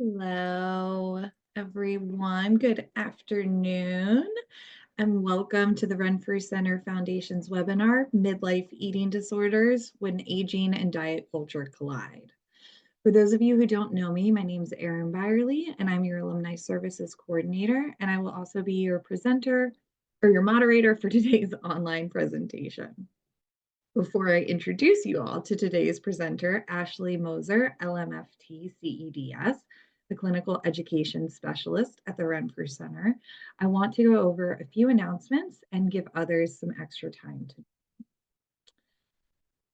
Hello, everyone. Good afternoon, and welcome to the Run for Center Foundation's webinar, Midlife Eating Disorders When Aging and Diet Culture Collide. For those of you who don't know me, my name is Erin Byerly, and I'm your Alumni Services Coordinator, and I will also be your presenter or your moderator for today's online presentation. Before I introduce you all to today's presenter, Ashley Moser, LMFT CEDS, the Clinical Education Specialist at the Renfrew Center, I want to go over a few announcements and give others some extra time to.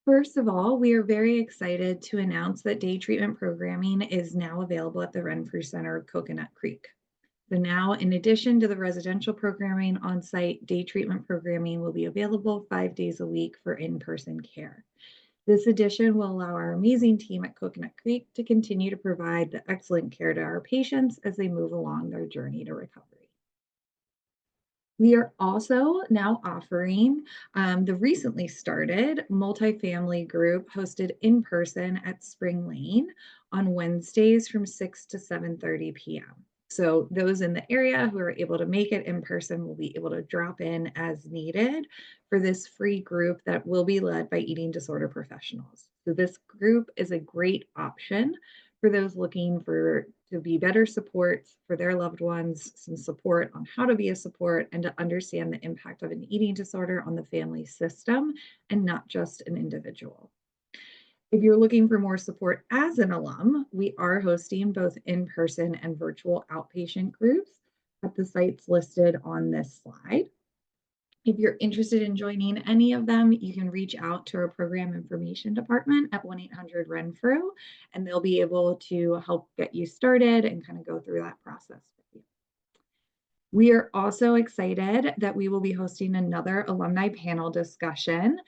First of all, we are very excited to announce that day treatment programming is now available at the Renfrew Center of Coconut Creek. So now, in addition to the residential programming on-site, day treatment programming will be available 5 days a week for in-person care. This addition will allow our amazing team at Coconut Creek to continue to provide the excellent care to our patients as they move along their journey to recovery. We are also now offering the recently started multifamily group hosted in person at Spring Lane on Wednesdays from 6 to 7:30 p.m. So those in the area who are able to make it in person will be able to drop in as needed for this free group that will be led by eating disorder professionals. So this group is a great option for those looking to be better supports for their loved ones, some support on how to be a support and to understand the impact of an eating disorder on the family system and not just an individual. If you're looking for more support as an alum, we are hosting both in-person and virtual outpatient groups at the sites listed on this slide. If you're interested in joining any of them, you can reach out to our program information department at 1-800-RENFRU, and they'll be able to help get you started and kind of go through that process with you. We are also excited that we will be hosting another alumni panel discussion,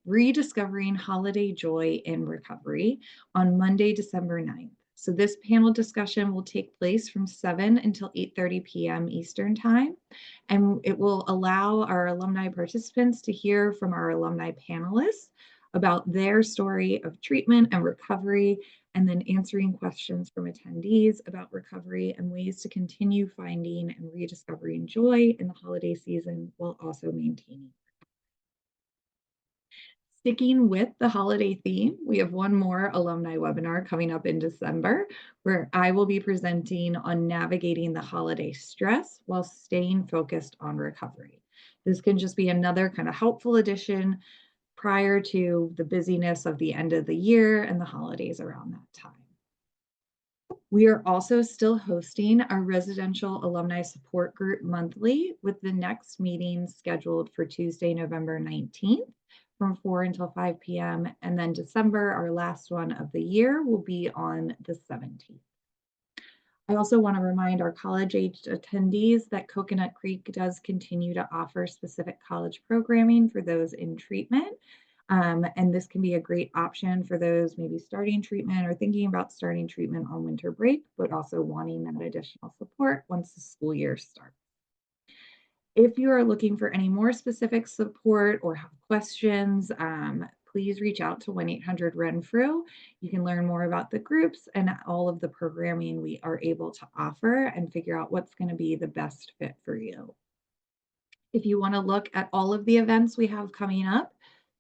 Rediscovering Holiday Joy in Recovery, on Monday, December 9th. So this panel discussion will take place from 7 until 8:30 p.m. Eastern Time, and it will allow our alumni participants to hear from our alumni panelists about their story of treatment and recovery, and then answering questions from attendees about recovery and ways to continue finding and rediscovering joy in the holiday season while also maintaining. Sticking with the holiday theme, we have one more alumni webinar coming up in December, where I will be presenting on navigating the holiday stress while staying focused on recovery. This can just be another kind of helpful addition prior to the busyness of the end of the year and the holidays around that time. We are also still hosting our residential alumni support group monthly, with the next meeting scheduled for Tuesday, November 19th from 4 until 5 p.m. And then December, our last one of the year, will be on the 17th. I also want to remind our college-aged attendees that Coconut Creek does continue to offer specific college programming for those in treatment. And this can be a great option for those maybe starting treatment or thinking about starting treatment on winter break, but also wanting that additional support once the school year starts. If you are looking for any more specific support or have questions, please reach out to 1-800-RENFRU. You can learn more about the groups and all of the programming we are able to offer and figure out what's going to be the best fit for you. If you want to look at all of the events we have coming up,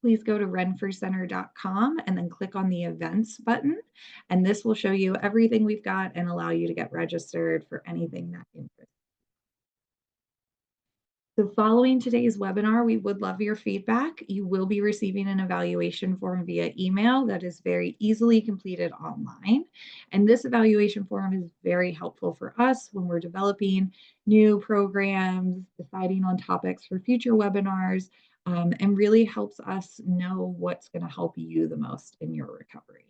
please go to renfrewcenter.com and then click on the events button. And this will show you everything we've got and allow you to get registered for anything that interests. So following today's webinar, we would love your feedback. You will be receiving an evaluation form via email that is very easily completed online. And this evaluation form is very helpful for us when we're developing new programs, deciding on topics for future webinars, and really helps us know what's going to help you the most in your recovery.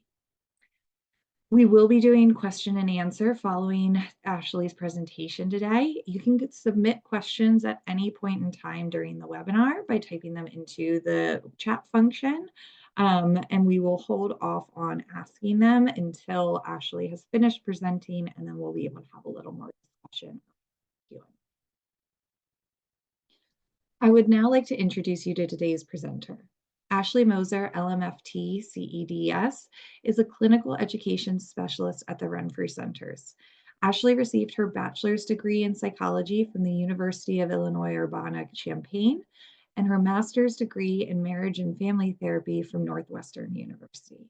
We will be doing question and answer following Ashley's presentation today. You can submit questions at any point in time during the webinar by typing them into the chat function, and we will hold off on asking them until Ashley has finished presenting, and then we'll be able to have a little more discussion. I would now like to introduce you to today's presenter. Ashley Moser, LMFT, CEDS, is a clinical education specialist at the Renfrew Centers. Ashley received her bachelor's degree in psychology from the University of Illinois Urbana-Champaign and her master's degree in marriage and family therapy from Northwestern University.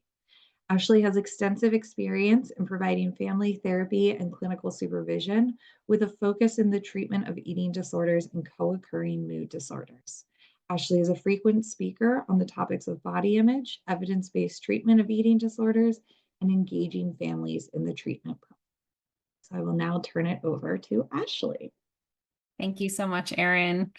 Ashley has extensive experience in providing family therapy and clinical supervision with a focus in the treatment of eating disorders and co-occurring mood disorders. Ashley is a frequent speaker on the topics of body image, evidence-based treatment of eating disorders, and engaging families in the treatment process. So I will now turn it over to Ashley. Thank you so much, Erin.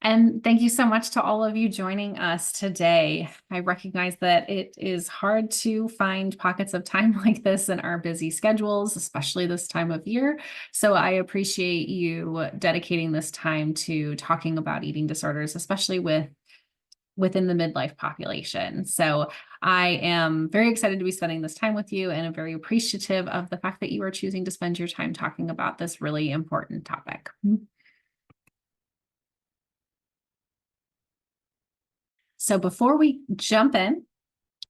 And thank you so much to all of you joining us today. I recognize that it is hard to find pockets of time like this in our busy schedules, especially this time of year. So I appreciate you dedicating this time to talking about eating disorders, especially within the midlife population. So I am very excited to be spending this time with you, and I'm very appreciative of the fact that you are choosing to spend your time talking about this really important topic. So before we jump in,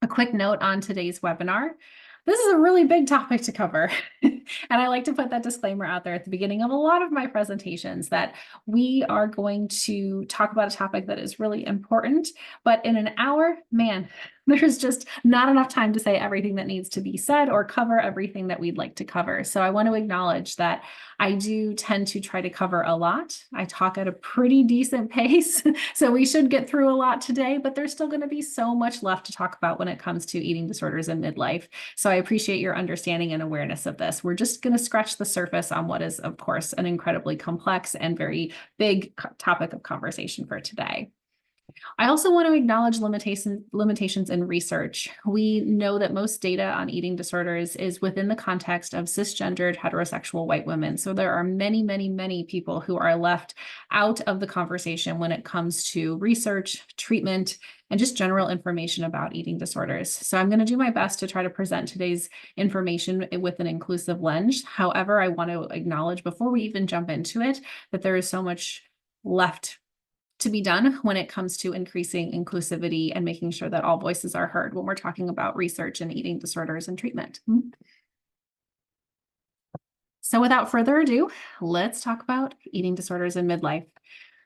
a quick note on today's webinar. This is a really big topic to cover. And I like to put that disclaimer out there at the beginning of a lot of my presentations that we are going to talk about a topic that is really important, but in an hour, man, there's just not enough time to say everything that needs to be said or cover everything that we'd like to cover. So I want to acknowledge that I do tend to try to cover a lot. I talk at a pretty decent pace, so we should get through a lot today, but there's still going to be so much left to talk about when it comes to eating disorders in midlife. So I appreciate your understanding and awareness of this. We're just going to scratch the surface on what is, of course, an incredibly complex and very big topic of conversation for today. I also want to acknowledge limitations in research. We know that most data on eating disorders is within the context of cisgendered heterosexual white women. So there are many, many, many people who are left out of the conversation when it comes to research, treatment, and just general information about eating disorders. So I'm going to do my best to try to present today's information with an inclusive lens. However, I want to acknowledge before we even jump into it that there is so much left to be done when it comes to increasing inclusivity and making sure that all voices are heard when we're talking about research and eating disorders and treatment. So without further ado, let's talk about eating disorders in midlife.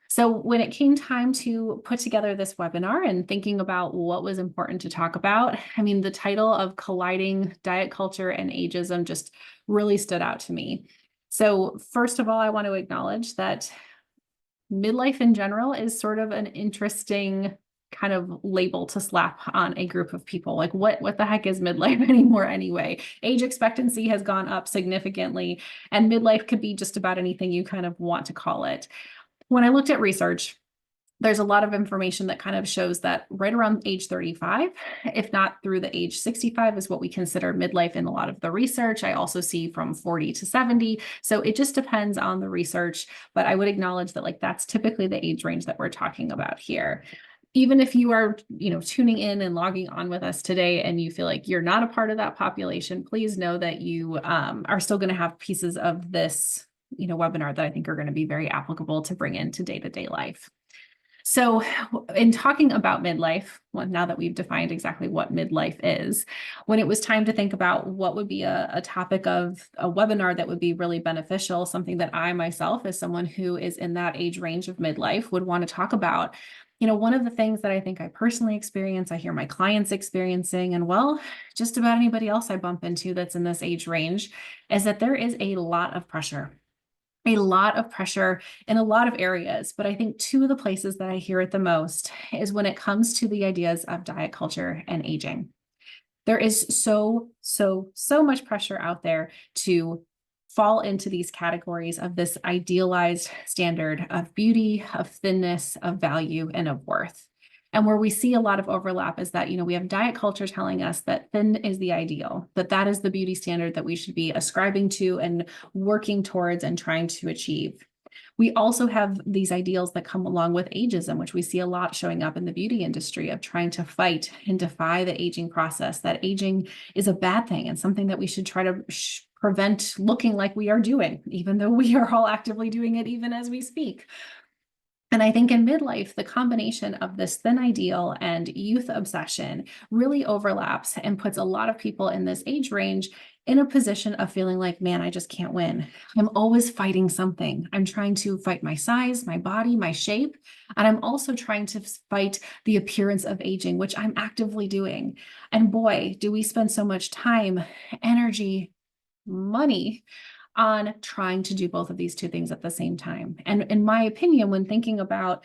So when it came time to put together this webinar and thinking about what was important to talk about, I mean, the title of Colliding Diet Culture and Ageism just really stood out to me. So first of all, I want to acknowledge that midlife in general is sort of an interesting kind of label to slap on a group of people. Like what the heck is midlife anymore anyway? Age expectancy has gone up significantly, and midlife could be just about anything you kind of want to call it. When I looked at research, there's a lot of information that kind of shows that right around age 35, if not through the age 65, is what we consider midlife in a lot of the research. I also see from 40 to 70. So it just depends on the research, but I would acknowledge that like that's typically the age range that we're talking about here. Even if you are, tuning in and logging on with us today and you feel like you're not a part of that population, please know that you are still going to have pieces of this, webinar that I think are going to be very applicable to bring into day-to-day life. So in talking about midlife, well, now that we've defined exactly what midlife is, when it was time to think about what would be a topic of a webinar that would be really beneficial, something that I myself, as someone who is in that age range of midlife, would want to talk about, one of the things that I think I personally experience, I hear my clients experiencing, and well, just about anybody else I bump into that's in this age range, is that there is a lot of pressure in a lot of areas. But I think two of the places that I hear it the most is when it comes to the ideas of diet culture and aging. There is so much pressure out there to fall into these categories of this idealized standard of beauty, of thinness, of value, and of worth. And where we see a lot of overlap is that, we have diet culture telling us that thin is the ideal, that is the beauty standard that we should be ascribing to and working towards and trying to achieve. We also have these ideals that come along with ageism, which we see a lot showing up in the beauty industry of trying to fight and defy the aging process, that aging is a bad thing and something that we should try to prevent looking like we are doing, even though we are all actively doing it even as we speak. And I think in midlife, the combination of this thin ideal and youth obsession really overlaps and puts a lot of people in this age range in a position of feeling like, man, I just can't win. I'm always fighting something. I'm trying to fight my size, my body, my shape. And I'm also trying to fight the appearance of aging, which I'm actively doing. And boy, do we spend so much time, energy, money on trying to do both of these two things at the same time. And in my opinion, when thinking about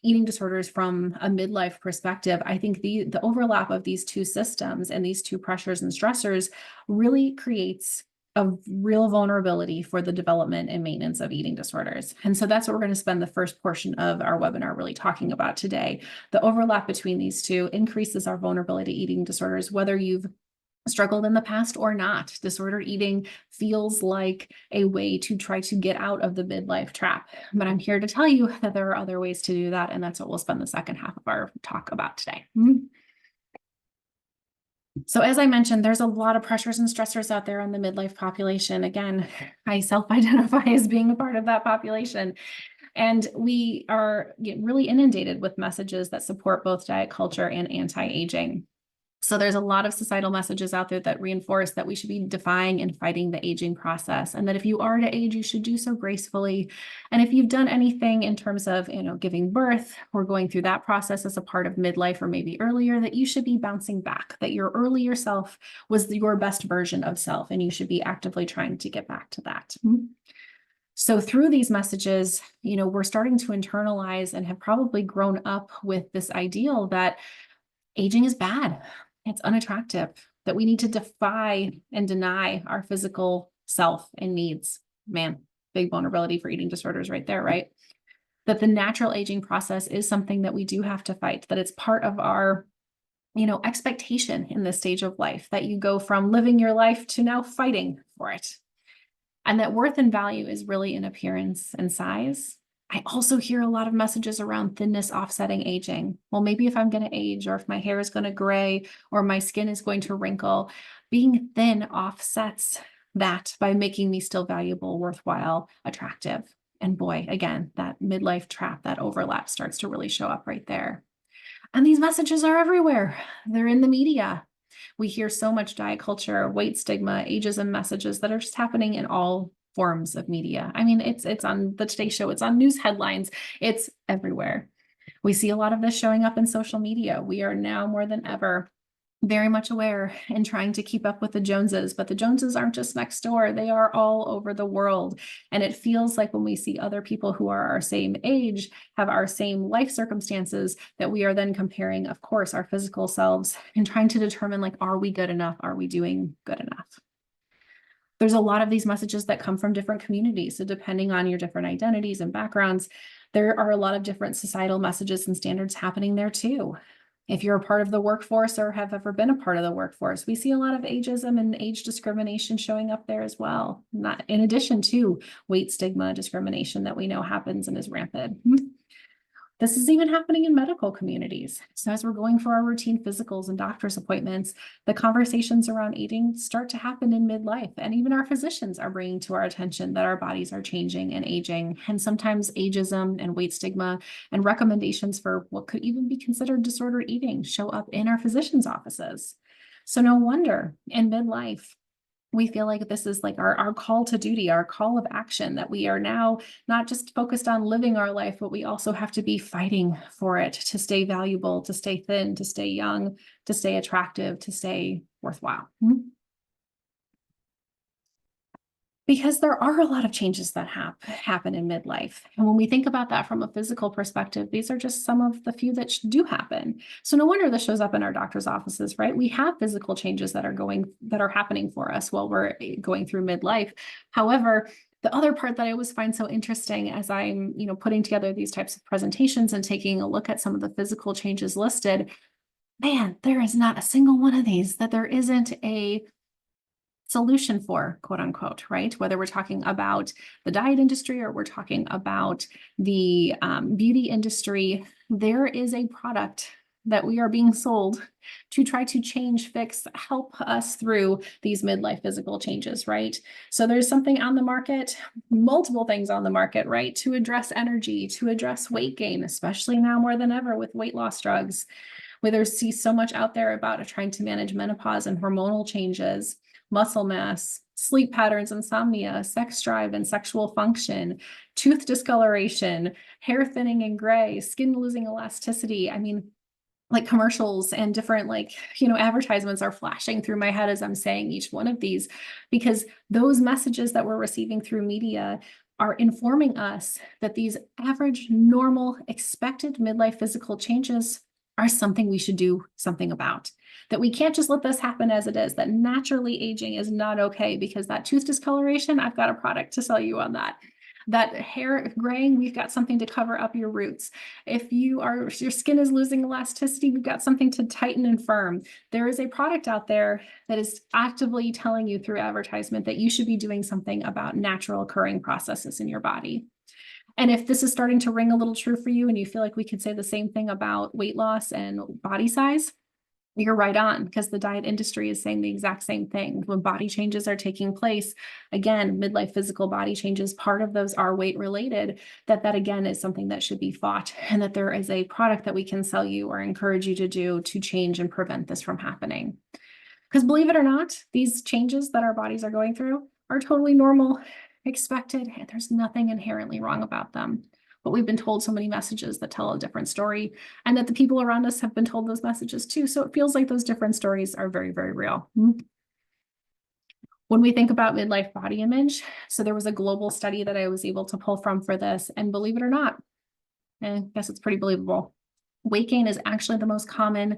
eating disorders from a midlife perspective, I think the overlap of these two systems and these two pressures and stressors really creates a real vulnerability for the development and maintenance of eating disorders. And so that's what we're going to spend the first portion of our webinar really talking about today. The overlap between these two increases our vulnerability to eating disorders, whether you've struggled in the past or not. Disordered eating feels like a way to try to get out of the midlife trap. But I'm here to tell you that there are other ways to do that. And that's what we'll spend the second half of our talk about today. So as I mentioned, there's a lot of pressures and stressors out there on the midlife population. Again, I self-identify as being a part of that population. And we are really inundated with messages that support both diet culture and anti-aging. So there's a lot of societal messages out there that reinforce that we should be defying and fighting the aging process, and that if you are to age, you should do so gracefully. And if you've done anything in terms of, giving birth or going through that process as a part of midlife or maybe earlier, that you should be bouncing back, that your earlier self was your best version of self, and you should be actively trying to get back to that. So through these messages, we're starting to internalize and have probably grown up with this ideal that aging is bad. It's unattractive, that we need to defy and deny our physical self and needs. Man, big vulnerability for eating disorders right there, right? That the natural aging process is something that we do have to fight, that it's part of our, expectation in this stage of life, that you go from living your life to now fighting for it. And that worth and value is really in appearance and size. I also hear a lot of messages around thinness offsetting aging. Well, maybe if I'm going to age, or if my hair is going to gray, or my skin is going to wrinkle, being thin offsets that by making me still valuable, worthwhile, attractive. And boy, again, that midlife trap, that overlap starts to really show up right there. And these messages are everywhere. They're in the media. We hear so much diet culture, weight stigma, ageism messages that are just happening in all forms of media. I mean, it's on the Today Show, it's on news headlines, it's everywhere. We see a lot of this showing up in social media. We are now more than ever very much aware and trying to keep up with the Joneses, but the Joneses aren't just next door, they are all over the world. And it feels like when we see other people who are our same age, have our same life circumstances, that we are then comparing, of course, our physical selves and trying to determine, like, are we good enough? Are we doing good enough? There's a lot of these messages that come from different communities. So depending on your different identities and backgrounds, there are a lot of different societal messages and standards happening there too. If you're a part of the workforce or have ever been a part of the workforce, we see a lot of ageism and age discrimination showing up there as well. Not in addition to weight stigma discrimination that we know happens and is rampant. This is even happening in medical communities. So as we're going for our routine physicals and doctor's appointments, the conversations around eating start to happen in midlife. And even our physicians are bringing to our attention that our bodies are changing and aging. And sometimes ageism and weight stigma and recommendations for what could even be considered disordered eating show up in our physicians' offices. So no wonder in midlife, we feel like this is like our call to duty, our call of action, that we are now not just focused on living our life, but we also have to be fighting for it, to stay valuable, to stay thin, to stay young, to stay attractive, to stay worthwhile. Because there are a lot of changes that happen in midlife. And when we think about that from a physical perspective, these are just some of the few that do happen. So no wonder this shows up in our doctor's offices, right? We have physical changes that are happening for us while we're going through midlife. However, the other part that I always find so interesting as I'm, putting together these types of presentations and taking a look at some of the physical changes listed, man, there is not a single one of these that there isn't a solution for, quote unquote, right? Whether we're talking about the diet industry or we're talking about the beauty industry, there is a product that we are being sold to try to change, fix, help us through these midlife physical changes, right? So there's something on the market, multiple things on the market, right? To address energy, to address weight gain, especially now more than ever with weight loss drugs. We see so much out there about trying to manage menopause and hormonal changes, muscle mass, sleep patterns, insomnia, sex drive and sexual function, tooth discoloration, hair thinning and gray, skin losing elasticity. I mean, like commercials and different advertisements are flashing through my head as I'm saying each one of these, because those messages that we're receiving through media are informing us that these average, normal, expected midlife physical changes are something we should do something about. That we can't just let this happen as it is, that naturally aging is not okay, because that tooth discoloration, I've got a product to sell you on that. That hair graying, we've got something to cover up your roots. If your skin is losing elasticity, we've got something to tighten and firm. There is a product out there that is actively telling you through advertisement that you should be doing something about natural occurring processes in your body. And if this is starting to ring a little true for you and you feel like we could say the same thing about weight loss and body size, you're right on, because the diet industry is saying the exact same thing. When body changes are taking place, again, midlife physical body changes, part of those are weight related, that again is something that should be fought, and that there is a product that we can sell you or encourage you to do to change and prevent this from happening. Because believe it or not, these changes that our bodies are going through are totally normal, expected, and there's nothing inherently wrong about them. But we've been told so many messages that tell a different story, and that the people around us have been told those messages too. So it feels like those different stories are very, very real. When we think about midlife body image, so there was a global study that I was able to pull from for this, and believe it or not, I guess it's pretty believable, weight gain is actually the most common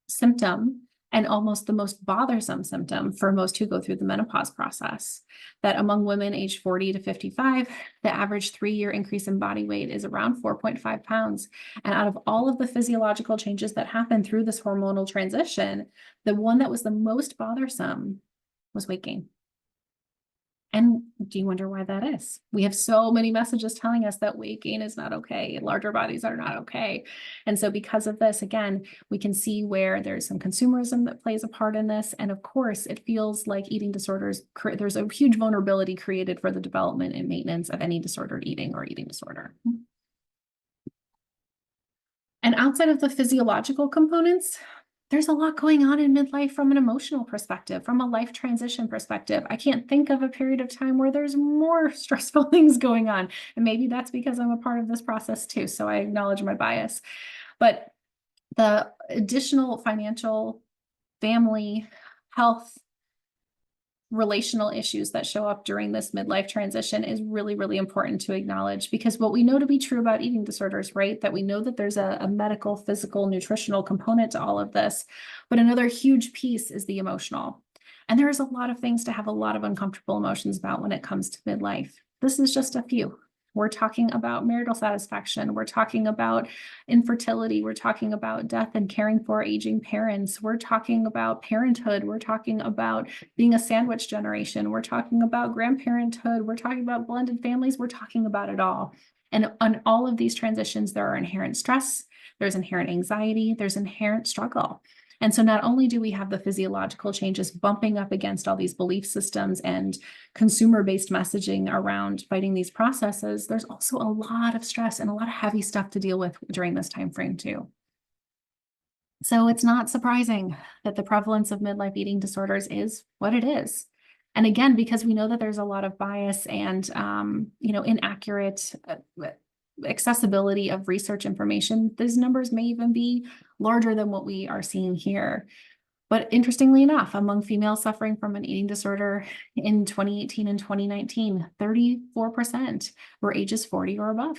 symptom and almost the most bothersome symptom for most who go through the menopause process. That among women aged 40 to 55, the average 3-year increase in body weight is around 4.5 pounds. And out of all of the physiological changes that happen through this hormonal transition, the one that was the most bothersome was weight gain. And do you wonder why that is? We have so many messages telling us that weight gain is not okay, larger bodies are not okay. And so because of this, again, we can see where there's some consumerism that plays a part in this. And of course, it feels like eating disorders, there's a huge vulnerability created for the development and maintenance of any disordered eating or eating disorder. And outside of the physiological components, there's a lot going on in midlife from an emotional perspective, from a life transition perspective. I can't think of a period of time where there's more stressful things going on. And maybe that's because I'm a part of this process too. So I acknowledge my bias. But the additional financial, family, health, relational issues that show up during this midlife transition is really, really important to acknowledge, because what we know to be true about eating disorders, right? That we know that there's a medical, physical, nutritional component to all of this, but another huge piece is the emotional. And there's a lot of things to have a lot of uncomfortable emotions about when it comes to midlife. This is just a few. We're talking about marital satisfaction. We're talking about infertility. We're talking about death and caring for aging parents. We're talking about parenthood. We're talking about being a sandwich generation. We're talking about grandparenthood. We're talking about blended families. We're talking about it all. And on all of these transitions, there are inherent stress, there's inherent anxiety, there's inherent struggle. And so not only do we have the physiological changes bumping up against all these belief systems and consumer-based messaging around fighting these processes, there's also a lot of stress and a lot of heavy stuff to deal with during this time frame too. So it's not surprising that the prevalence of midlife eating disorders is what it is. And again, because we know that there's a lot of bias and inaccurate accessibility of research information, these numbers may even be larger than what we are seeing here. But interestingly enough, among females suffering from an eating disorder in 2018 and 2019, 34% were ages 40 or above.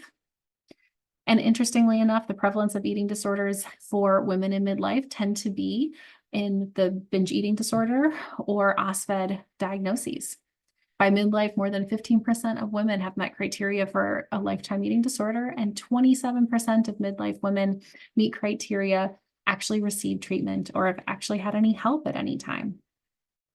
And interestingly enough, the prevalence of eating disorders for women in midlife tend to be in the binge eating disorder or OSFED diagnoses. By midlife, more than 15% of women have met criteria for a lifetime eating disorder, and 27% of midlife women meet criteria, actually receive treatment, or have actually had any help at any time.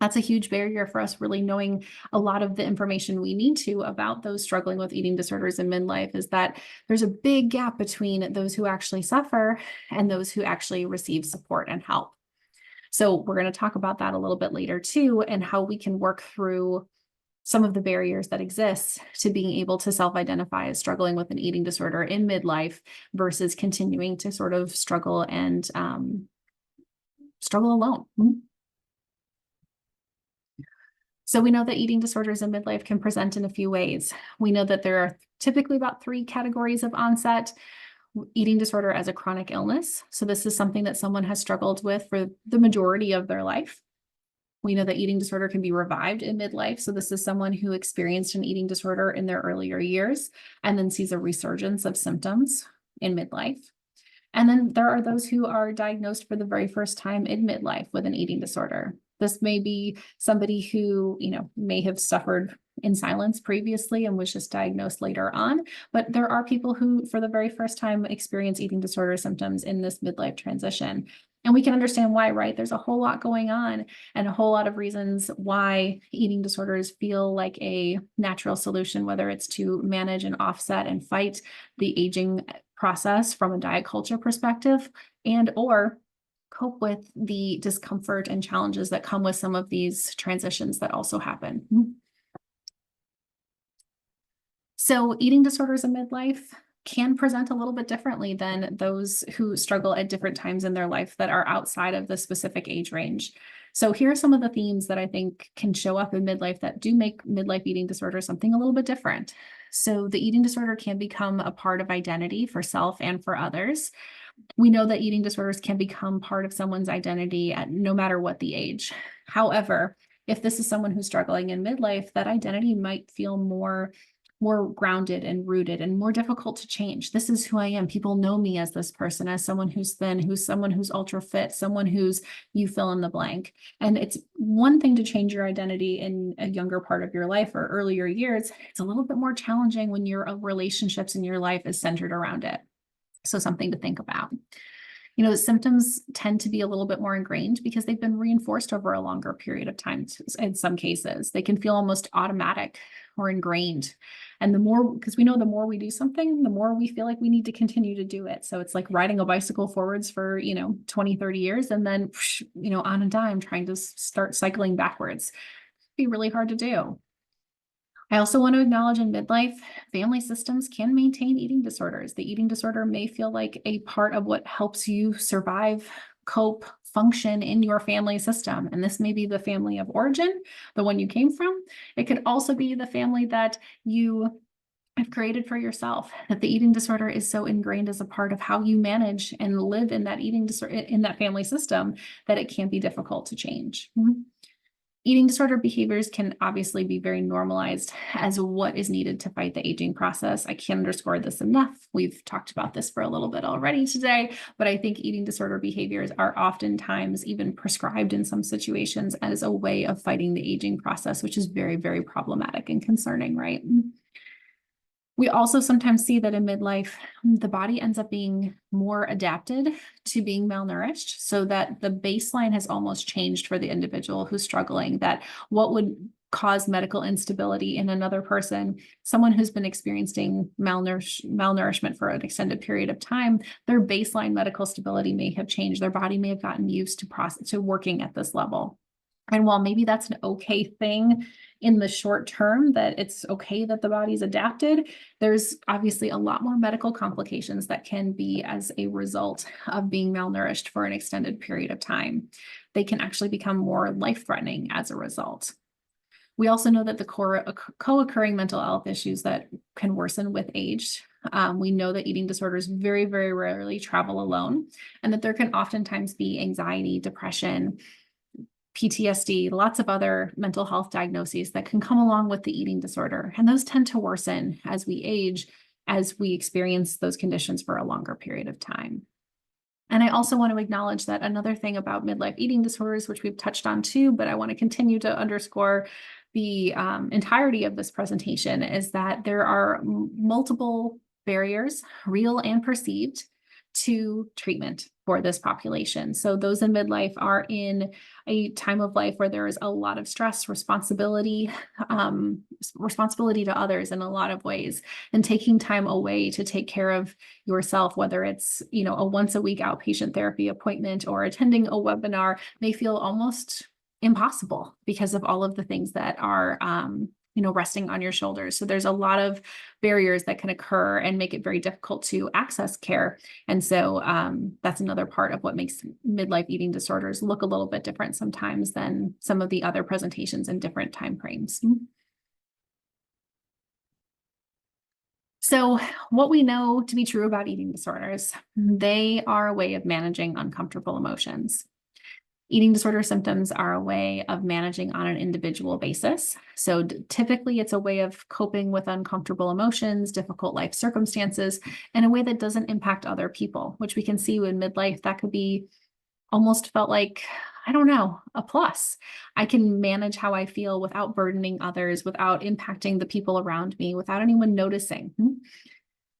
That's a huge barrier for us really knowing a lot of the information we need to about those struggling with eating disorders in midlife, is that there's a big gap between those who actually suffer and those who actually receive support and help. So we're going to talk about that a little bit later too, and how we can work through some of the barriers that exist to being able to self-identify as struggling with an eating disorder in midlife versus continuing to sort of struggle and struggle alone. So we know that eating disorders in midlife can present in a few ways. We know that there are typically about 3 categories of onset. Eating disorder as a chronic illness. So this is something that someone has struggled with for the majority of their life. We know that eating disorder can be revived in midlife. So this is someone who experienced an eating disorder in their earlier years and then sees a resurgence of symptoms in midlife. And then there are those who are diagnosed for the very first time in midlife with an eating disorder. This may be somebody who, may have suffered in silence previously and was just diagnosed later on. But there are people who, for the very first time, experience eating disorder symptoms in this midlife transition. And we can understand why, right? There's a whole lot going on and a whole lot of reasons why eating disorders feel like a natural solution, whether it's to manage and offset and fight the aging process from a diet culture perspective, and or cope with the discomfort and challenges that come with some of these transitions that also happen. So eating disorders in midlife can present a little bit differently than those who struggle at different times in their life that are outside of the specific age range. So here are some of the themes that I think can show up in midlife that do make midlife eating disorder something a little bit different. So the eating disorder can become a part of identity for self and for others. We know that eating disorders can become part of someone's identity at no matter what the age. However, if this is someone who's struggling in midlife, that identity might feel more grounded and rooted and more difficult to change. This is who I am. People know me as this person, as someone who's thin, who's someone who's ultra fit, someone who's you fill in the blank. And it's one thing to change your identity in a younger part of your life or earlier years. It's a little bit more challenging when your relationships in your life is centered around it. So something to think about. The symptoms tend to be a little bit more ingrained because they've been reinforced over a longer period of time. In some cases, they can feel almost automatic or ingrained. And because we know the more we do something, the more we feel like we need to continue to do it. So it's like riding a bicycle forwards for, 20, 30 years, and then, on a dime trying to start cycling backwards. It'd be really hard to do. I also want to acknowledge in midlife, family systems can maintain eating disorders. The eating disorder may feel like a part of what helps you survive, cope, function in your family system. And this may be the family of origin, the one you came from. It could also be the family that you have created for yourself, that the eating disorder is so ingrained as a part of how you manage and live in that eating disorder, in that family system, that it can be difficult to change. Eating disorder behaviors can obviously be very normalized as what is needed to fight the aging process. I can't underscore this enough. We've talked about this for a little bit already today, but I think eating disorder behaviors are oftentimes even prescribed in some situations as a way of fighting the aging process, which is very, very problematic and concerning, right? We also sometimes see that in midlife, the body ends up being more adapted to being malnourished, so that the baseline has almost changed for the individual who's struggling, that what would cause medical instability in another person, someone who's been experiencing malnourishment for an extended period of time, their baseline medical stability may have changed. Their body may have gotten used to working at this level. And while maybe that's an okay thing in the short term, that it's okay that the body's adapted, there's obviously a lot more medical complications that can be as a result of being malnourished for an extended period of time. They can actually become more life-threatening as a result. We also know that the co-occurring mental health issues that can worsen with age. We know that eating disorders very, very rarely travel alone, and that there can oftentimes be anxiety, depression, PTSD, lots of other mental health diagnoses that can come along with the eating disorder. And those tend to worsen as we age, as we experience those conditions for a longer period of time. And I also want to acknowledge that another thing about midlife eating disorders, which we've touched on too, but I want to continue to underscore the entirety of this presentation, is that there are multiple barriers, real and perceived, to treatment for this population. So those in midlife are in a time of life where there is a lot of stress, responsibility to others in a lot of ways, and taking time away to take care of yourself, whether it's, a once a week outpatient therapy appointment or attending a webinar, may feel almost impossible because of all of the things that are, resting on your shoulders. So there's a lot of barriers that can occur and make it very difficult to access care. And so that's another part of what makes midlife eating disorders look a little bit different sometimes than some of the other presentations in different time frames. So what we know to be true about eating disorders, they are a way of managing uncomfortable emotions. Eating disorder symptoms are a way of managing on an individual basis. So typically it's a way of coping with uncomfortable emotions, difficult life circumstances, in a way that doesn't impact other people, which we can see in midlife. That could be almost felt like, I don't know, a plus. I can manage how I feel without burdening others, without impacting the people around me, without anyone noticing.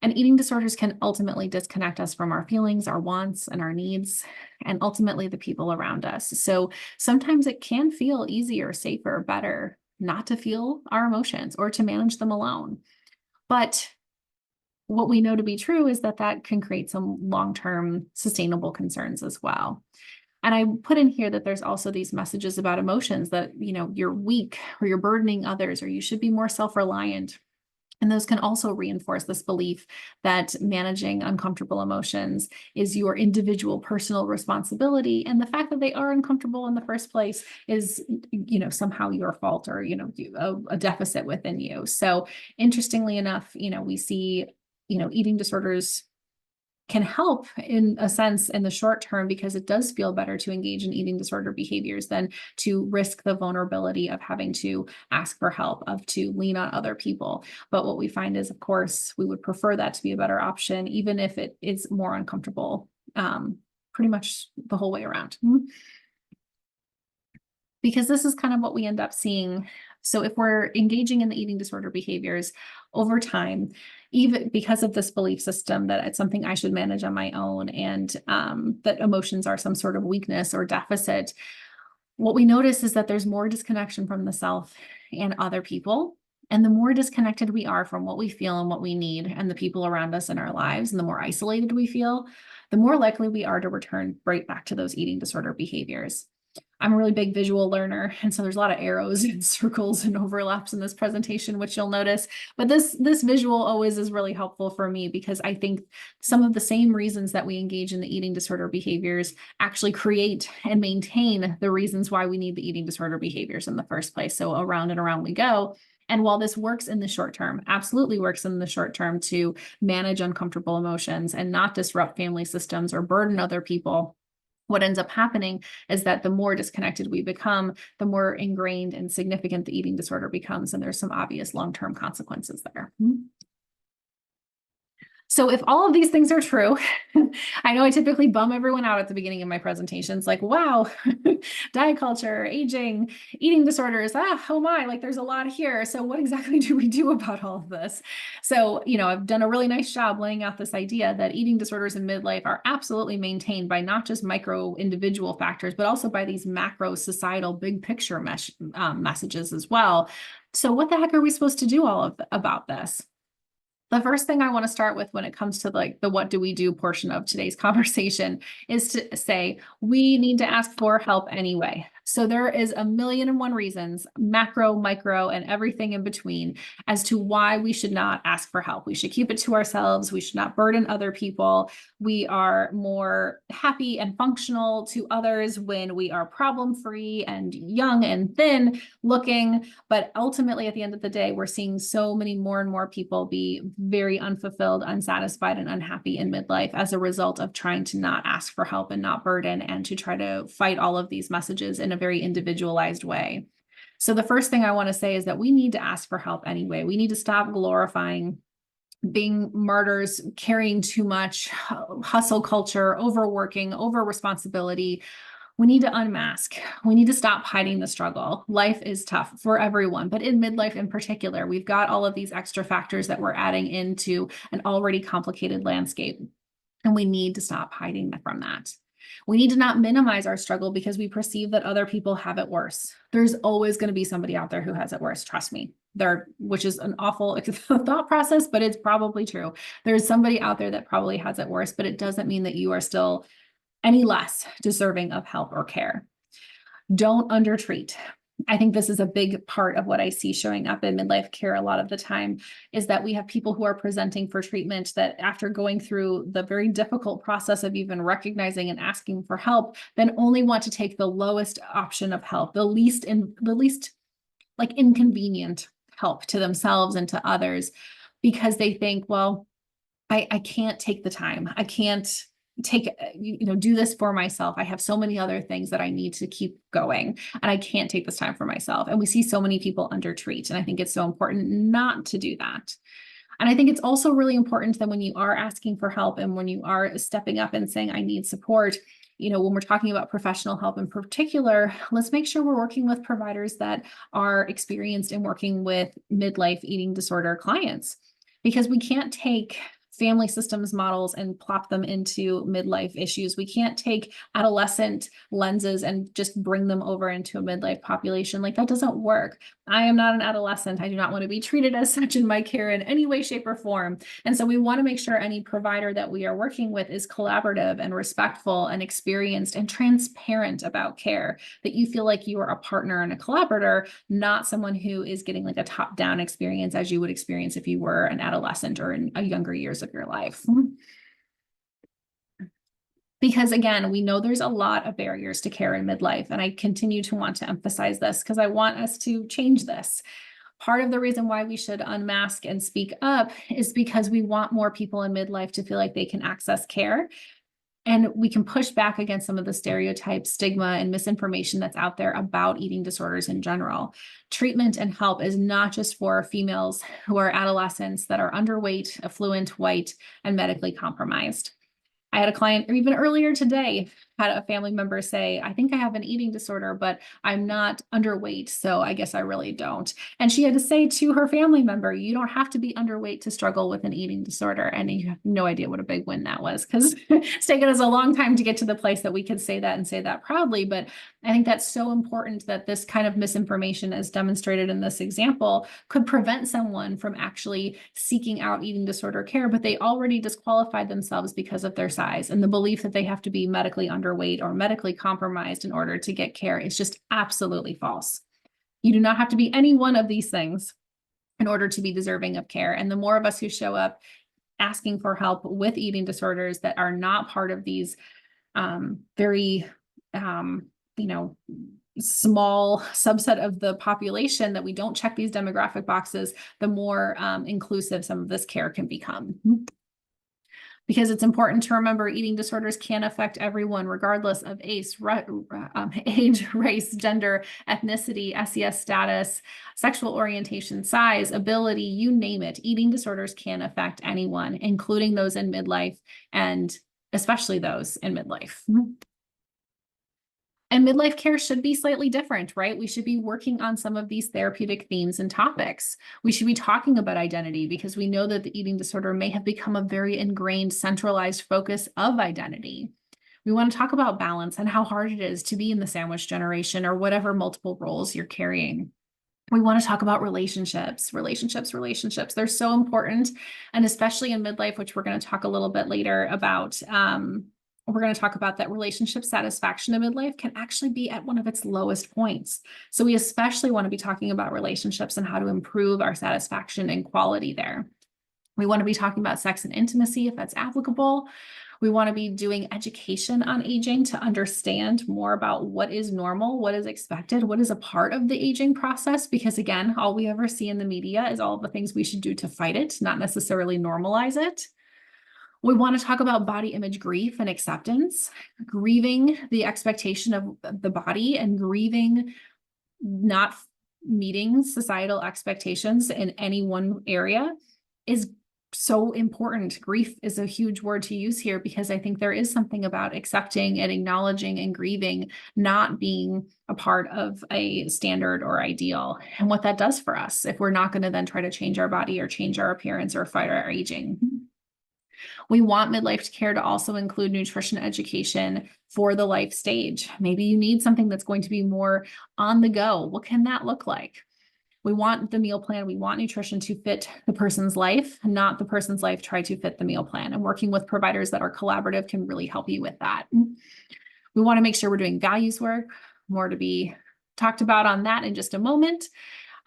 And eating disorders can ultimately disconnect us from our feelings, our wants, and our needs, and ultimately the people around us. So sometimes it can feel easier, safer, better not to feel our emotions or to manage them alone. But what we know to be true is that that can create some long-term sustainable concerns as well. And I put in here that there's also these messages about emotions that, you're weak or you're burdening others or you should be more self-reliant. And those can also reinforce this belief that managing uncomfortable emotions is your individual personal responsibility. And the fact that they are uncomfortable in the first place is, somehow your fault or, a deficit within you. So interestingly enough, we see, eating disorders can help in a sense in the short term because it does feel better to engage in eating disorder behaviors than to risk the vulnerability of having to ask for help, of to lean on other people. But what we find is, of course, we would prefer that to be a better option, even if it is more uncomfortable, pretty much the whole way around. Because this is kind of what we end up seeing. So if we're engaging in the eating disorder behaviors over time, even because of this belief system that it's something I should manage on my own and that emotions are some sort of weakness or deficit, what we notice is that there's more disconnection from the self and other people. And the more disconnected we are from what we feel and what we need and the people around us in our lives, and the more isolated we feel, the more likely we are to return right back to those eating disorder behaviors. I'm a really big visual learner, and so there's a lot of arrows and circles and overlaps in this presentation, which you'll notice. But this visual always is really helpful for me because I think some of the same reasons that we engage in the eating disorder behaviors actually create and maintain the reasons why we need the eating disorder behaviors in the first place. So around and around we go. And while this works in the short term, absolutely works in the short term to manage uncomfortable emotions and not disrupt family systems or burden other people, what ends up happening is that the more disconnected we become, the more ingrained and significant the eating disorder becomes. And there's some obvious long-term consequences there. So if all of these things are true, I know I typically bum everyone out at the beginning of my presentations, like, wow, diet culture, aging, eating disorders, oh my, like there's a lot here. So what exactly do we do about all of this? So, I've done a really nice job laying out this idea that eating disorders in midlife are absolutely maintained by not just micro individual factors, but also by these macro societal big picture messages as well. So what the heck are we supposed to do about this? The first thing I want to start with when it comes to like the what do we do portion of today's conversation is to say we need to ask for help anyway. So there is a million and one reasons, macro, micro, and everything in between, as to why we should not ask for help. We should keep it to ourselves. We should not burden other people. We are more happy and functional to others when we are problem-free and young and thin looking. But ultimately, at the end of the day, we're seeing so many more and more people be very unfulfilled, unsatisfied, and unhappy in midlife as a result of trying to not ask for help and not burden and to try to fight all of these messages in a very individualized way. So the first thing I want to say is that we need to ask for help anyway. We need to stop glorifying being martyrs, carrying too much, hustle culture, overworking, over responsibility. We need to unmask. We need to stop hiding the struggle. Life is tough for everyone, but in midlife in particular, we've got all of these extra factors that we're adding into an already complicated landscape. And we need to stop hiding from that. We need to not minimize our struggle because we perceive that other people have it worse. There's always going to be somebody out there who has it worse. Trust me. Which is an awful thought process, but it's probably true. There's somebody out there that probably has it worse, but it doesn't mean that you are still any less deserving of help or care. Don't undertreat. I think this is a big part of what I see showing up in midlife care a lot of the time, is that we have people who are presenting for treatment that, after going through the very difficult process of even recognizing and asking for help, then only want to take the lowest option of help, the least like inconvenient help to themselves and to others, because they think, well, I can't take the time. I can't do this for myself. I have so many other things that I need to keep going, and I can't take this time for myself. And we see so many people undertreat. And I think it's so important not to do that. And I think it's also really important that when you are asking for help and when you are stepping up and saying, I need support, when we're talking about professional help in particular, let's make sure we're working with providers that are experienced in working with midlife eating disorder clients, because we can't take family systems models and plop them into midlife issues. We can't take adolescent lenses and just bring them over into a midlife population. Like, that doesn't work. I am not an adolescent. I do not want to be treated as such in my care in any way, shape, or form. And so we want to make sure any provider that we are working with is collaborative and respectful and experienced and transparent about care, that you feel like you are a partner and a collaborator, not someone who is getting like a top-down experience as you would experience if you were an adolescent or in a younger years of your life. Because again, we know there's a lot of barriers to care in midlife, and I continue to want to emphasize this because I want us to change this. Part of the reason why we should unmask and speak up is because we want more people in midlife to feel like they can access care, and we can push back against some of the stereotypes, stigma, and misinformation that's out there about eating disorders in general. Treatment and help is not just for females who are adolescents that are underweight, affluent, white, and medically compromised. I had a client even earlier today, had a family member say, I think I have an eating disorder, but I'm not underweight, so I guess I really don't. And she had to say to her family member, you don't have to be underweight to struggle with an eating disorder. And you have no idea what a big win that was, because it's taken us a long time to get to the place that we can say that and say that proudly. But I think that's so important, that this kind of misinformation, as demonstrated in this example, could prevent someone from actually seeking out eating disorder care, but they already disqualified themselves because of their size, and the belief that they have to be medically underweight or medically compromised in order to get care is just absolutely false. You do not have to be any one of these things in order to be deserving of care. And the more of us who show up asking for help with eating disorders that are not part of these very small subset of the population, that we don't check these demographic boxes, the more inclusive some of this care can become. Because it's important to remember, eating disorders can affect everyone, regardless of age, race, gender, ethnicity, SES status, sexual orientation, size, ability, you name it. Eating disorders can affect anyone, including those in midlife, and especially those in midlife. And midlife care should be slightly different, right? We should be working on some of these therapeutic themes and topics. We should be talking about identity, because we know that the eating disorder may have become a very ingrained, centralized focus of identity. We want to talk about balance and how hard it is to be in the sandwich generation or whatever multiple roles you're carrying. We want to talk about relationships. They're so important. And especially in midlife, which we're going to talk a little bit later about, we're going to talk about that relationship satisfaction in midlife can actually be at one of its lowest points. So we especially want to be talking about relationships and how to improve our satisfaction and quality there. We want to be talking about sex and intimacy, if that's applicable. We want to be doing education on aging to understand more about what is normal, what is expected, what is a part of the aging process, because again, all we ever see in the media is all the things we should do to fight it, not necessarily normalize it. We want to talk about body image grief and acceptance, grieving the expectation of the body and grieving not meeting societal expectations in any one area is so important. Grief is a huge word to use here, because I think there is something about accepting and acknowledging and grieving not being a part of a standard or ideal, and what that does for us if we're not going to then try to change our body or change our appearance or fight our aging. We want midlife care to also include nutrition education for the life stage. Maybe you need something that's going to be more on the go. What can that look like? We want the meal plan. We want nutrition to fit the person's life, not the person's life try to fit the meal plan. And working with providers that are collaborative can really help you with that. We want to make sure we're doing values work. More to be talked about on that in just a moment.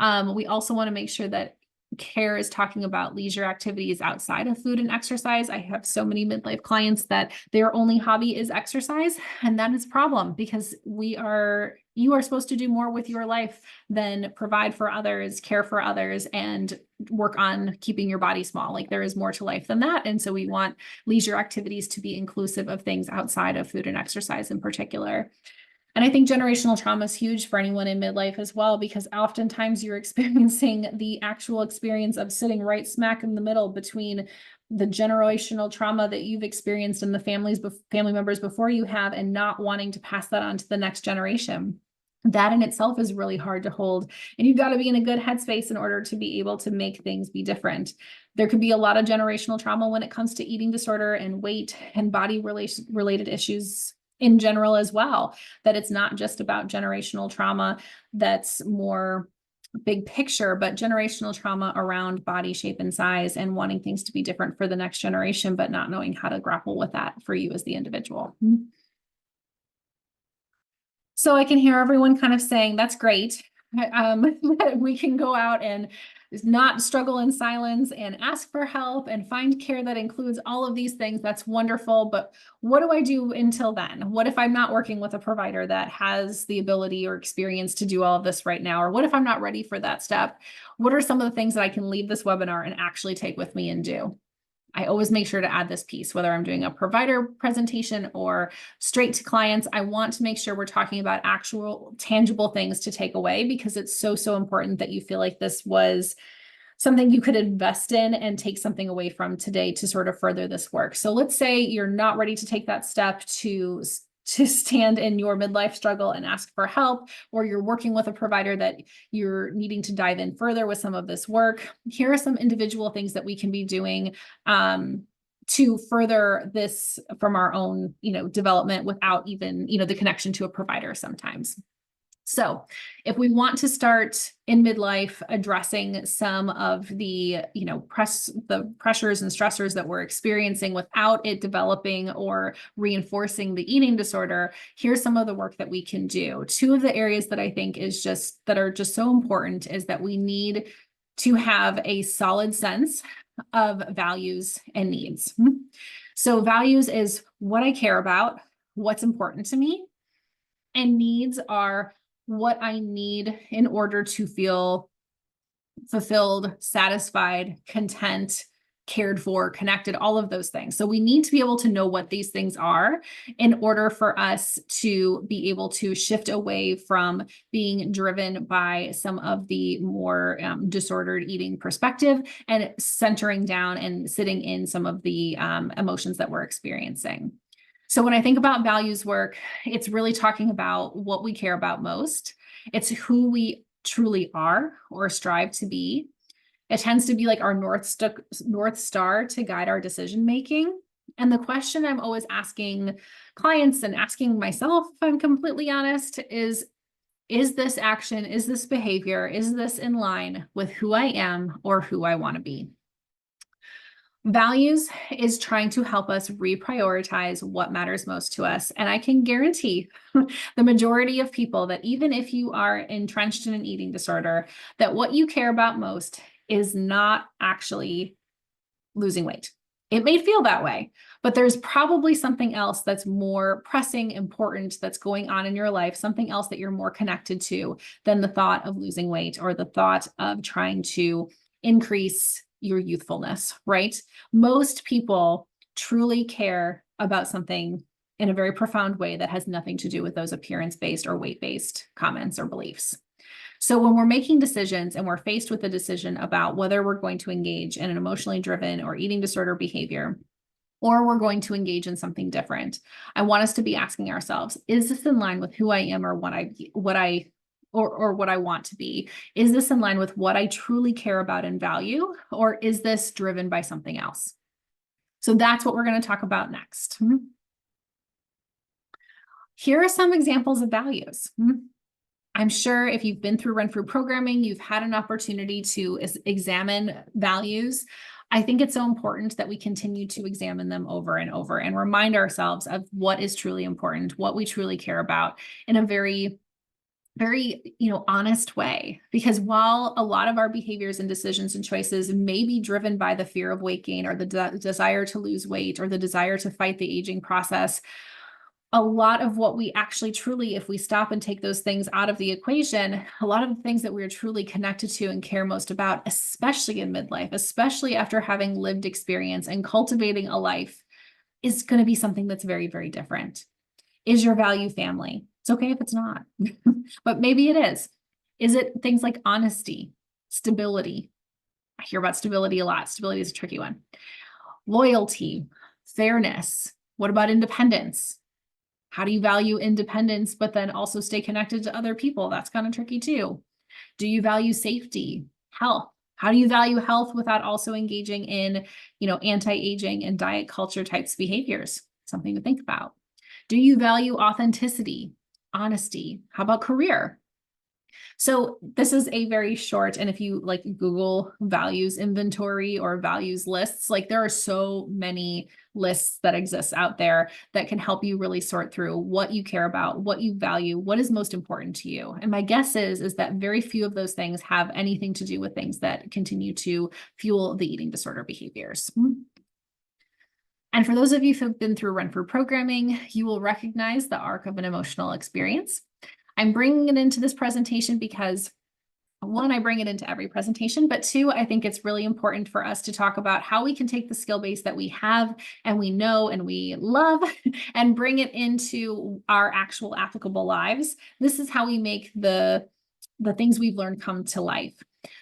We also want to make sure that care is talking about leisure activities outside of food and exercise. I have so many midlife clients that their only hobby is exercise, and that is a problem because you are supposed to do more with your life than provide for others, care for others, and work on keeping your body small. Like there is more to life than that. And so we want leisure activities to be inclusive of things outside of food and exercise in particular. And I think generational trauma is huge for anyone in midlife as well, because oftentimes you're experiencing the actual experience of sitting right smack in the middle between the generational trauma that you've experienced and the family members before you have, and not wanting to pass that on to the next generation. That in itself is really hard to hold. And you've got to be in a good headspace in order to be able to make things be different. There could be a lot of generational trauma when it comes to eating disorder and weight and body related issues in general as well, that it's not just about generational trauma that's more big picture, but generational trauma around body shape and size and wanting things to be different for the next generation, but not knowing how to grapple with that for you as the individual. So I can hear everyone kind of saying, that's great. That we can go out and not struggle in silence and ask for help and find care that includes all of these things. That's wonderful. But what do I do until then? What if I'm not working with a provider that has the ability or experience to do all of this right now? Or what if I'm not ready for that step? What are some of the things that I can leave this webinar and actually take with me and do? I always make sure to add this piece, whether I'm doing a provider presentation or straight to clients. I want to make sure we're talking about actual tangible things to take away, because it's so, so important that you feel like this was something you could invest in and take something away from today to sort of further this work. So let's say you're not ready to take that step to stand in your midlife struggle and ask for help, or you're working with a provider that you're needing to dive in further with some of this work. Here are some individual things that we can be doing to further this from our own, development without even, the connection to a provider sometimes. So if we want to start in midlife addressing some of the, pressures and stressors that we're experiencing without it developing or reinforcing the eating disorder, here's some of the work that we can do. Two of the areas that I think that are just so important is that we need to have a solid sense of values and needs. So values is what I care about, what's important to me, and needs are what I need in order to feel fulfilled, satisfied, content, cared for, connected, all of those things. So we need to be able to know what these things are in order for us to be able to shift away from being driven by some of the more disordered eating perspective and centering down and sitting in some of the emotions that we're experiencing. So when I think about values work, it's really talking about what we care about most. It's who we truly are or strive to be. It tends to be like our North Star to guide our decision making. And the question I'm always asking clients and asking myself, if I'm completely honest, is this action, is this behavior, is this in line with who I am or who I want to be? Values is trying to help us reprioritize what matters most to us. And I can guarantee the majority of people that even if you are entrenched in an eating disorder, that what you care about most is not actually losing weight. It may feel that way, but there's probably something else that's more pressing, important, that's going on in your life, something else that you're more connected to than the thought of losing weight or the thought of trying to increase your youthfulness, right? Most people truly care about something in a very profound way that has nothing to do with those appearance-based or weight-based comments or beliefs. So when we're making decisions and we're faced with a decision about whether we're going to engage in an emotionally driven or eating disorder behavior, or we're going to engage in something different, I want us to be asking ourselves, is this in line with who I am or what I want to be? Is this in line with what I truly care about and value, or is this driven by something else? So that's what we're going to talk about next. Here are some examples of values. I'm sure if you've been through run-through programming, you've had an opportunity to examine values. I think it's so important that we continue to examine them over and over and remind ourselves of what is truly important, what we truly care about in a very honest way. Because while a lot of our behaviors and decisions and choices may be driven by the fear of weight gain or the desire to lose weight or the desire to fight the aging process, a lot of what we actually truly, if we stop and take those things out of the equation, a lot of the things that we're truly connected to and care most about, especially in midlife, especially after having lived experience and cultivating a life, is going to be something that's very, very different. Is your value family? It's okay if it's not, but maybe it is. Is it things like honesty, stability? I hear about stability a lot. Stability is a tricky one. Loyalty, fairness. What about independence? How do you value independence, but then also stay connected to other people? That's kind of tricky too. Do you value safety, health? How do you value health without also engaging in, anti-aging and diet culture types behaviors? Something to think about. Do you value authenticity, honesty? How about career? So this is a very short, and if you Google values inventory or values lists, there are so many lists that exist out there that can help you really sort through what you care about, what you value, what is most important to you. And my guess is that very few of those things have anything to do with things that continue to fuel the eating disorder behaviors. And for those of you who've been through run-through programming, you will recognize the arc of an emotional experience. I'm bringing it into this presentation because, one, I bring it into every presentation, but two, I think it's really important for us to talk about how we can take the skill base that we have and we know and we love and bring it into our actual applicable lives. This is how we make the things we've learned come to life.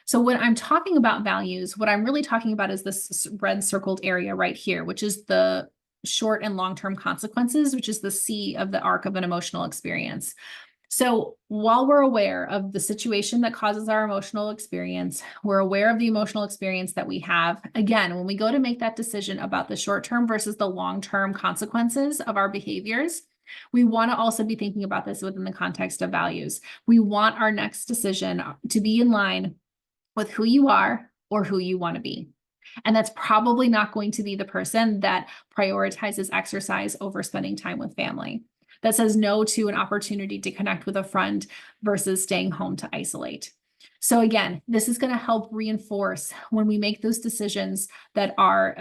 So when I'm talking about values, what I'm really talking about is this red circled area right here, which is the short and long-term consequences, which is the C of the arc of an emotional experience. So while we're aware of the situation that causes our emotional experience, we're aware of the emotional experience that we have. Again, when we go to make that decision about the short-term versus the long-term consequences of our behaviors, we want to also be thinking about this within the context of values. We want our next decision to be in line with who you are or who you want to be. And that's probably not going to be the person that prioritizes exercise over spending time with family, that says no to an opportunity to connect with a friend versus staying home to isolate. So again, this is going to help reinforce when we make those decisions that are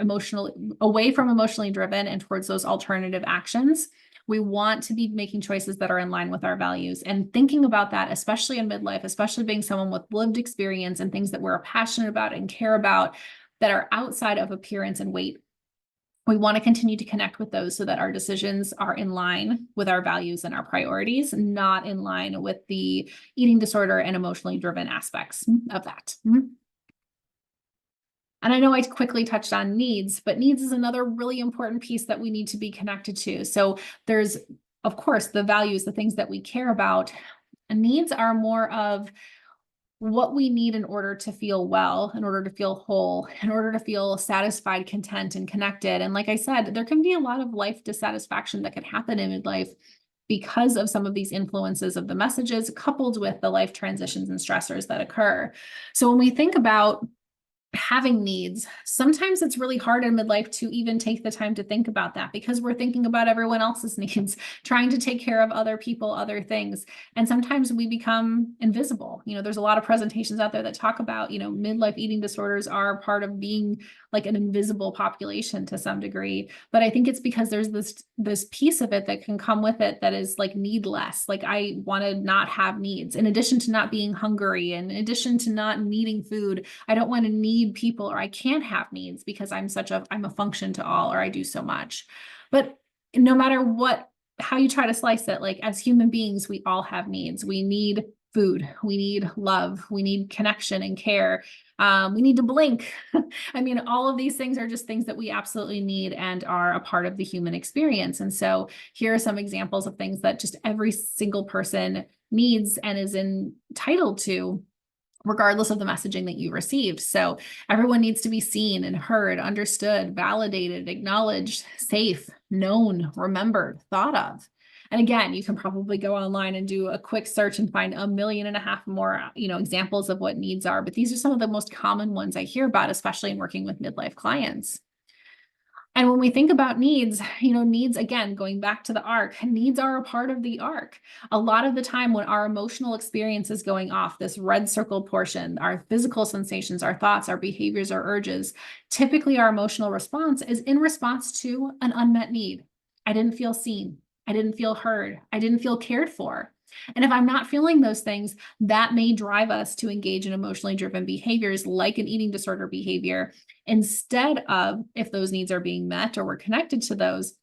away from emotionally driven and towards those alternative actions. We want to be making choices that are in line with our values and thinking about that, especially in midlife, especially being someone with lived experience and things that we're passionate about and care about that are outside of appearance and weight. We want to continue to connect with those so that our decisions are in line with our values and our priorities, not in line with the eating disorder and emotionally driven aspects of that. And I know I quickly touched on needs, but needs is another really important piece that we need to be connected to. So there's, of course, the values, the things that we care about. And needs are more of what we need in order to feel well, in order to feel whole, in order to feel satisfied, content, and connected. And like I said, there can be a lot of life dissatisfaction that can happen in midlife because of some of these influences of the messages coupled with the life transitions and stressors that occur. So when we think about having needs, sometimes it's really hard in midlife to even take the time to think about that because we're thinking about everyone else's needs, trying to take care of other people, other things. And sometimes we become invisible. There's a lot of presentations out there that talk about, midlife eating disorders are part of being like an invisible population to some degree. But I think it's because there's this piece of it that can come with it that is like needless. Like I want to not have needs in addition to not being hungry, in addition to not needing food. I don't want to need people, or I can't have needs because I'm a function to all, or I do so much. But no matter how you try to slice it, like as human beings, we all have needs. We need food, we need love, we need connection and care. We need to blink. I mean, all of these things are just things that we absolutely need and are a part of the human experience. And so here are some examples of things that just every single person needs and is entitled to regardless of the messaging that you received. So everyone needs to be seen and heard, understood, validated, acknowledged, safe, known, remembered, thought of. And again, you can probably go online and do a quick search and find 1.5 million more, examples of what needs are. But these are some of the most common ones I hear about, especially in working with midlife clients. And when we think about needs, needs, again, going back to the arc, needs are a part of the arc. A lot of the time when our emotional experience is going off, this red circle portion, our physical sensations, our thoughts, our behaviors, our urges, typically our emotional response is in response to an unmet need. I didn't feel seen. I didn't feel heard. I didn't feel cared for. And if I'm not feeling those things, that may drive us to engage in emotionally driven behaviors like an eating disorder behavior, instead of, if those needs are being met or we're connected to those,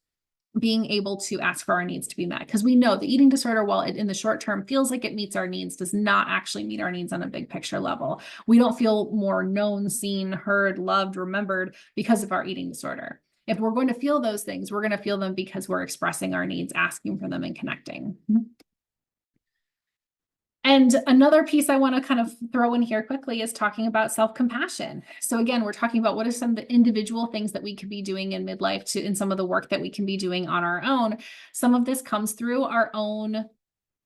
being able to ask for our needs to be met. Because we know the eating disorder, while it in the short term feels like it meets our needs, does not actually meet our needs on a big picture level. We don't feel more known, seen, heard, loved, remembered because of our eating disorder. If we're going to feel those things, we're going to feel them because we're expressing our needs, asking for them, and connecting. And another piece I want to kind of throw in here quickly is talking about self-compassion. So again, we're talking about what are some of the individual things that we could be doing in midlife in some of the work that we can be doing on our own. Some of this comes through our own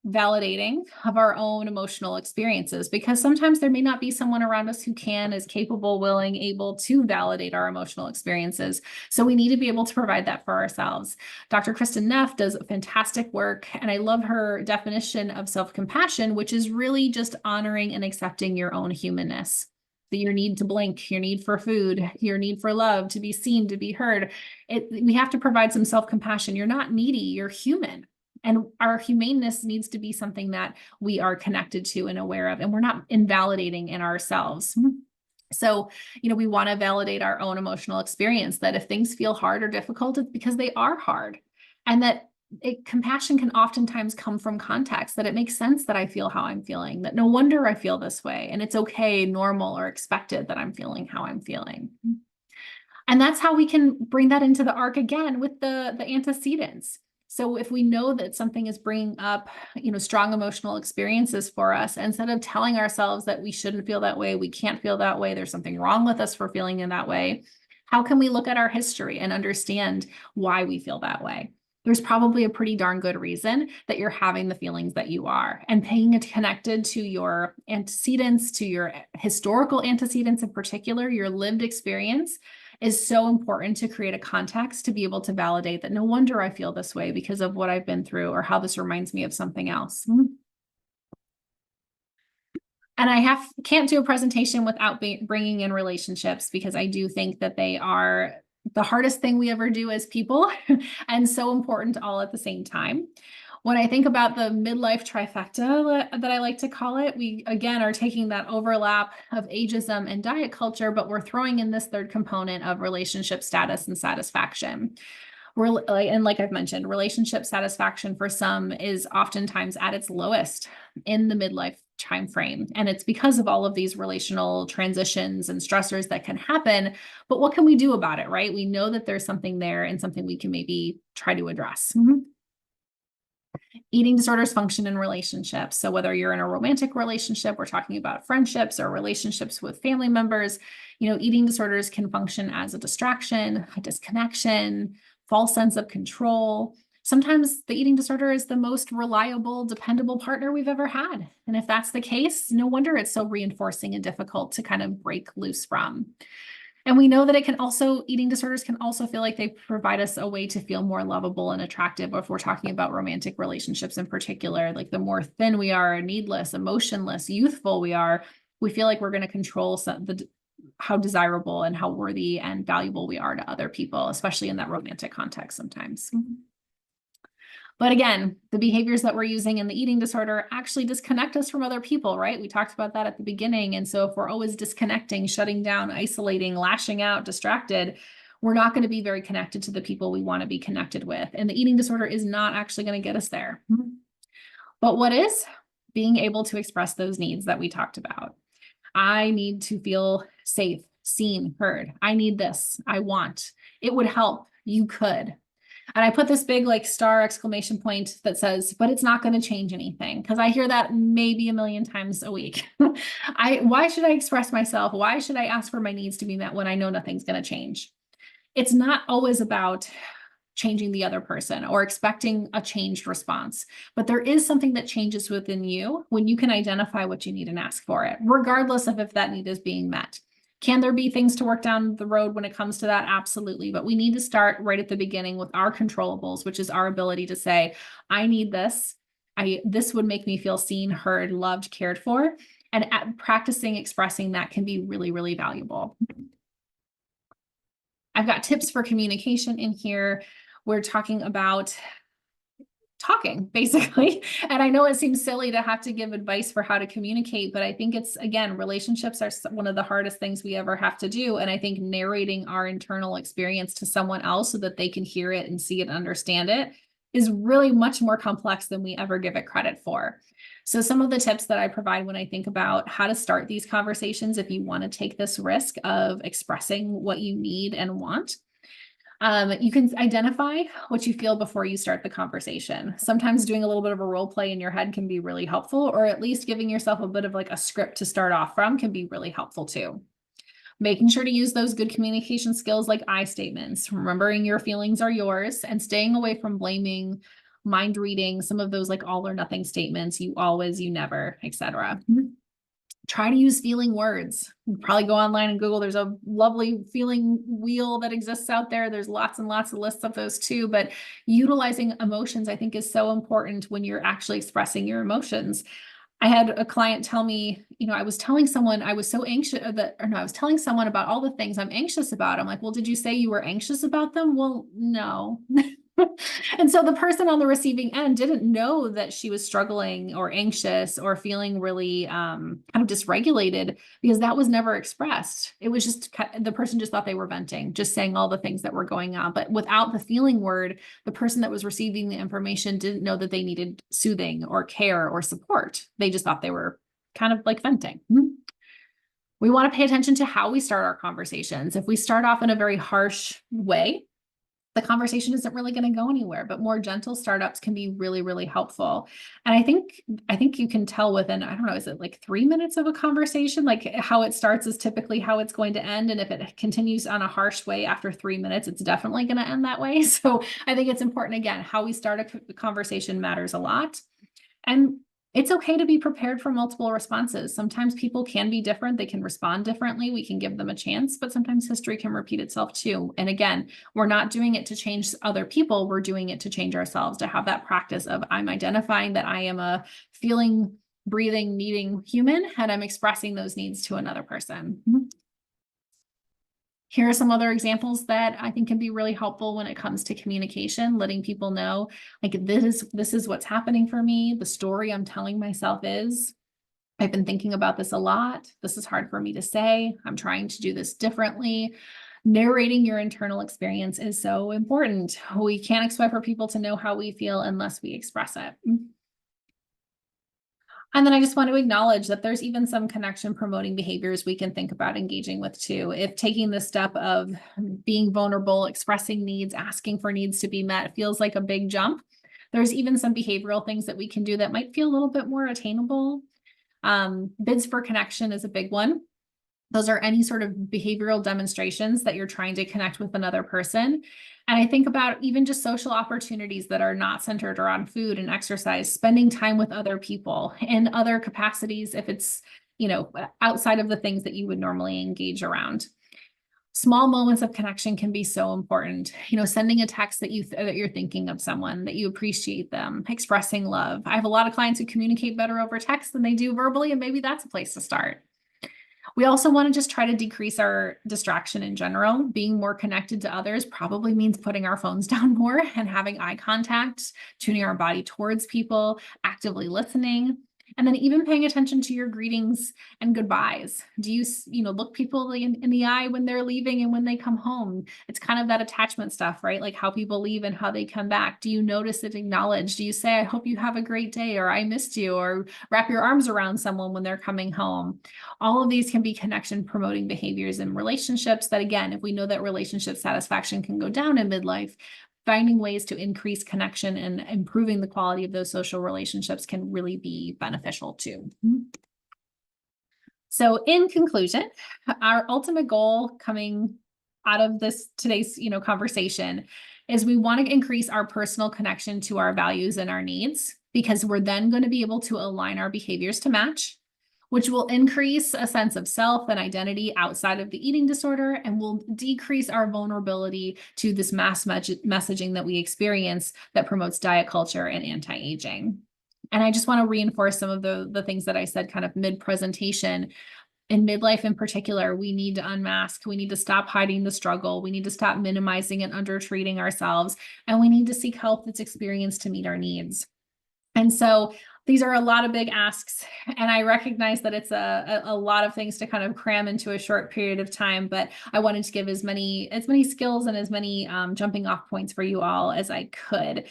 validating of our own emotional experiences, because sometimes there may not be someone around us who is capable, willing, able to validate our emotional experiences. So we need to be able to provide that for ourselves. Dr. Kristen Neff does fantastic work, and I love her definition of self-compassion, which is really just honoring and accepting your own humanness. Your need to blink, your need for food, your need for love, to be seen, to be heard. We have to provide some self-compassion. You're not needy, you're human. And our humaneness needs to be something that we are connected to and aware of, and we're not invalidating in ourselves. So, we want to validate our own emotional experience, that if things feel hard or difficult, it's because they are hard. And that compassion can oftentimes come from context, that it makes sense that I feel how I'm feeling, that no wonder I feel this way. And it's okay, normal, or expected that I'm feeling how I'm feeling. And that's how we can bring that into the arc again with the antecedents. So if we know that something is bringing up, strong emotional experiences for us, instead of telling ourselves that we shouldn't feel that way, we can't feel that way, there's something wrong with us for feeling in that way, how can we look at our history and understand why we feel that way? There's probably a pretty darn good reason that you're having the feelings that you are, and paying it connected to your antecedents, to your historical antecedents in particular, your lived experience, is so important to create a context to be able to validate that no wonder I feel this way because of what I've been through, or how this reminds me of something else. And I can't do a presentation without bringing in relationships, because I do think that they are the hardest thing we ever do as people and so important all at the same time. When I think about the midlife trifecta that I like to call it, we again are taking that overlap of ageism and diet culture, but we're throwing in this third component of relationship status and satisfaction. And like I've mentioned, relationship satisfaction for some is oftentimes at its lowest in the midlife time frame. And it's because of all of these relational transitions and stressors that can happen. But what can we do about it, right? We know that there's something there and something we can maybe try to address. Eating disorders function in relationships. So whether you're in a romantic relationship, we're talking about friendships or relationships with family members, eating disorders can function as a distraction, a disconnection, false sense of control. Sometimes the eating disorder is the most reliable, dependable partner we've ever had. And if that's the case, no wonder it's so reinforcing and difficult to kind of break loose from. And we know that eating disorders can also feel like they provide us a way to feel more lovable and attractive. If we're talking about romantic relationships in particular, like the more thin we are, needless, emotionless, youthful we are, we feel like we're going to control how desirable and how worthy and valuable we are to other people, especially in that romantic context sometimes. But again, the behaviors that we're using in the eating disorder actually disconnect us from other people, right? We talked about that at the beginning. And so if we're always disconnecting, shutting down, isolating, lashing out, distracted, we're not going to be very connected to the people we want to be connected with. And the eating disorder is not actually going to get us there. But what is? Being able to express those needs that we talked about. I need to feel safe, seen, heard. I need this. I want. It would help. You could. And I put this big like star exclamation point that says, but it's not going to change anything. Cause I hear that maybe a million times a week. Why should I express myself? Why should I ask for my needs to be met when I know nothing's going to change? It's not always about changing the other person or expecting a changed response, but there is something that changes within you when you can identify what you need and ask for it, regardless of if that need is being met. Can there be things to work down the road when it comes to that? Absolutely. But we need to start right at the beginning with our controllables, which is our ability to say, I need this. This would make me feel seen, heard, loved, cared for. And practicing expressing that can be really, really valuable. I've got tips for communication in here. We're talking about talking basically. And I know it seems silly to have to give advice for how to communicate, but I think it's, again, relationships are one of the hardest things we ever have to do. And I think narrating our internal experience to someone else so that they can hear it and see it and understand it is really much more complex than we ever give it credit for. So some of the tips that I provide when I think about how to start these conversations, if you want to take this risk of expressing what you need and want, you can identify what you feel before you start the conversation. Sometimes doing a little bit of a role play in your head can be really helpful, or at least giving yourself a bit of like a script to start off from can be really helpful too. Making sure to use those good communication skills like I statements, remembering your feelings are yours, and staying away from blaming, mind reading, some of those like all or nothing statements, you always, you never, etc. Try to use feeling words. You probably go online and Google. There's a lovely feeling wheel that exists out there. There's lots and lots of lists of those too, but utilizing emotions, I think, is so important when you're actually expressing your emotions. I had a client tell me, I was telling someone I was so anxious I was telling someone about all the things I'm anxious about. I'm like, well, did you say you were anxious about them? Well, no. And so the person on the receiving end didn't know that she was struggling or anxious or feeling really kind of dysregulated, because that was never expressed. It was just the person just thought they were venting, just saying all the things that were going on. But without the feeling word, the person that was receiving the information didn't know that they needed soothing or care or support. They just thought they were kind of like venting. We want to pay attention to how we start our conversations. If we start off in a very harsh way, the conversation isn't really going to go anywhere, but more gentle startups can be really, really helpful. And I think you can tell within, I don't know, is it like 3 minutes of a conversation? Like how it starts is typically how it's going to end. And if it continues on a harsh way after 3 minutes, it's definitely going to end that way. So I think it's important, again, how we start a conversation matters a lot. And it's okay to be prepared for multiple responses. Sometimes people can be different. They can respond differently. We can give them a chance, but sometimes history can repeat itself too. And again, we're not doing it to change other people. We're doing it to change ourselves, to have that practice of I'm identifying that I am a feeling, breathing, needing human, and I'm expressing those needs to another person. Here are some other examples that I think can be really helpful when it comes to communication, letting people know, like, this is what's happening for me. The story I'm telling myself is, I've been thinking about this a lot. This is hard for me to say. I'm trying to do this differently. Narrating your internal experience is so important. We can't expect for people to know how we feel unless we express it. And then I just want to acknowledge that there's even some connection promoting behaviors we can think about engaging with too. If taking the step of being vulnerable, expressing needs, asking for needs to be met feels like a big jump, there's even some behavioral things that we can do that might feel a little bit more attainable. Bids for connection is a big one. Those are any sort of behavioral demonstrations that you're trying to connect with another person. And I think about even just social opportunities that are not centered around food and exercise, spending time with other people in other capacities, if it's, outside of the things that you would normally engage around. Small moments of connection can be so important. Sending a text that you're thinking of someone, that you appreciate them, expressing love. I have a lot of clients who communicate better over text than they do verbally, and maybe that's a place to start. We also want to just try to decrease our distraction in general. Being more connected to others probably means putting our phones down more and having eye contact, tuning our body towards people, actively listening, and then even paying attention to your greetings and goodbyes. Do you, look people in the eye when they're leaving and when they come home? It's kind of that attachment stuff, right? Like how people leave and how they come back. Do you notice it, acknowledge? Do you say, I hope you have a great day, or I missed you, or wrap your arms around someone when they're coming home? All of these can be connection promoting behaviors in relationships that, again, if we know that relationship satisfaction can go down in midlife, finding ways to increase connection and improving the quality of those social relationships can really be beneficial too. So in conclusion, our ultimate goal coming out of today's conversation is we want to increase our personal connection to our values and our needs, because we're then going to be able to align our behaviors to match, which will increase a sense of self and identity outside of the eating disorder and will decrease our vulnerability to this mass messaging that we experience that promotes diet culture and anti-aging. And I just want to reinforce some of the things that I said kind of mid-presentation. In midlife in particular, we need to unmask. We need to stop hiding the struggle. We need to stop minimizing and undertreating ourselves. And we need to seek help that's experienced to meet our needs. And so these are a lot of big asks, and I recognize that it's a lot of things to kind of cram into a short period of time, but I wanted to give as many skills and as many jumping off points for you all as I could.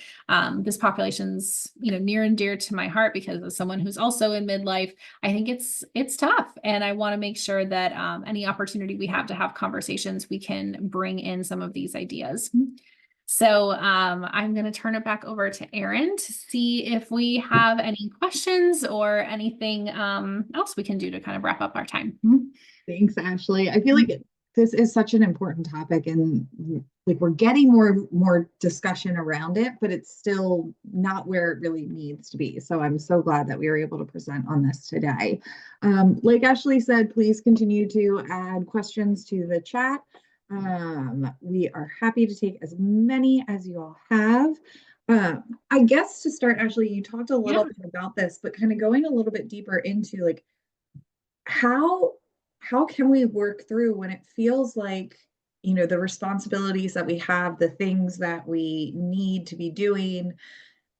This population's near and dear to my heart, because as someone who's also in midlife, I think it's tough, and I want to make sure that any opportunity we have to have conversations, we can bring in some of these ideas. So I'm going to turn it back over to Erin to see if we have any questions or anything else we can do to kind of wrap up our time. Thanks, Ashley. I feel like this is such an important topic, and like we're getting more discussion around it, but it's still not where it really needs to be. So I'm so glad that we were able to present on this today. Like Ashley said, please continue to add questions to the chat. We are happy to take as many as you all have. I guess to start, Ashley, you talked a little bit about this, but kind of going a little bit deeper into like how can we work through when it feels like the responsibilities that we have, the things that we need to be doing,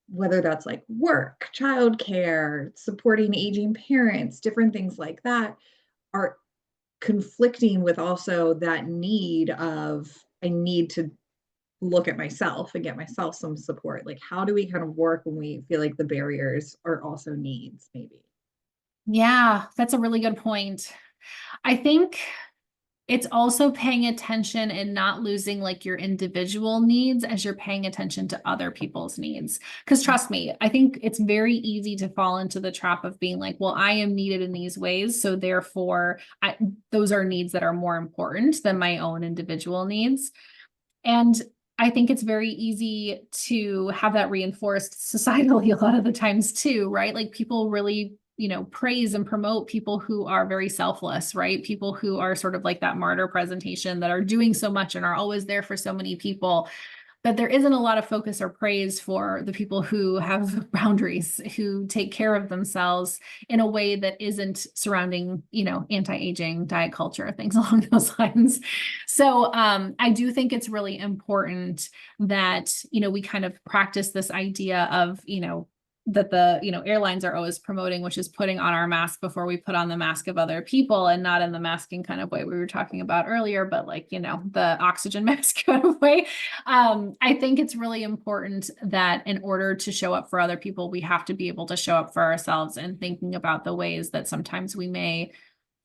whether that's like work, childcare, supporting aging parents, different things like that, are conflicting with also that need of, I need to look at myself and get myself some support. Like, how do we kind of work when we feel like the barriers are also needs, maybe? Yeah, that's a really good point. I think it's also paying attention and not losing like your individual needs as you're paying attention to other people's needs. Because trust me, I think it's very easy to fall into the trap of being like, well, I am needed in these ways, so therefore those are needs that are more important than my own individual needs. And I think it's very easy to have that reinforced societally a lot of the times too, right? Like people really praise and promote people who are very selfless, right? People who are sort of like that martyr presentation, that are doing so much and are always there for so many people. But there isn't a lot of focus or praise for the people who have boundaries, who take care of themselves in a way that isn't surrounding, anti-aging, diet culture, things along those lines. So I do think it's really important that, we kind of practice this idea of, that the airlines are always promoting, which is putting on our mask before we put on the mask of other people, and not in the masking kind of way we were talking about earlier, but like the oxygen mask kind of way. I think it's really important that in order to show up for other people, we have to be able to show up for ourselves, and thinking about the ways that sometimes we may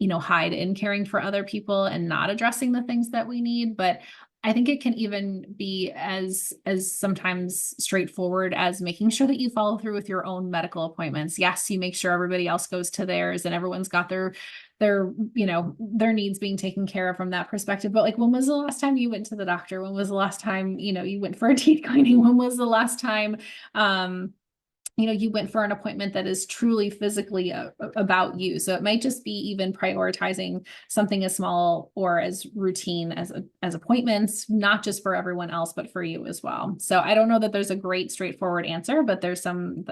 hide in caring for other people and not addressing the things that we need. But I think it can even be as sometimes straightforward as making sure that you follow through with your own medical appointments. Yes, you make sure everybody else goes to theirs and everyone's got their needs being taken care of from that perspective. But like, when was the last time you went to the doctor? When was the last time, you went for a teeth cleaning? When was the last time, you went for an appointment that is truly physically about you? So it might just be even prioritizing something as small or as routine as appointments, not just for everyone else, but for you as well. So I don't know that there's a great straightforward answer, but there's some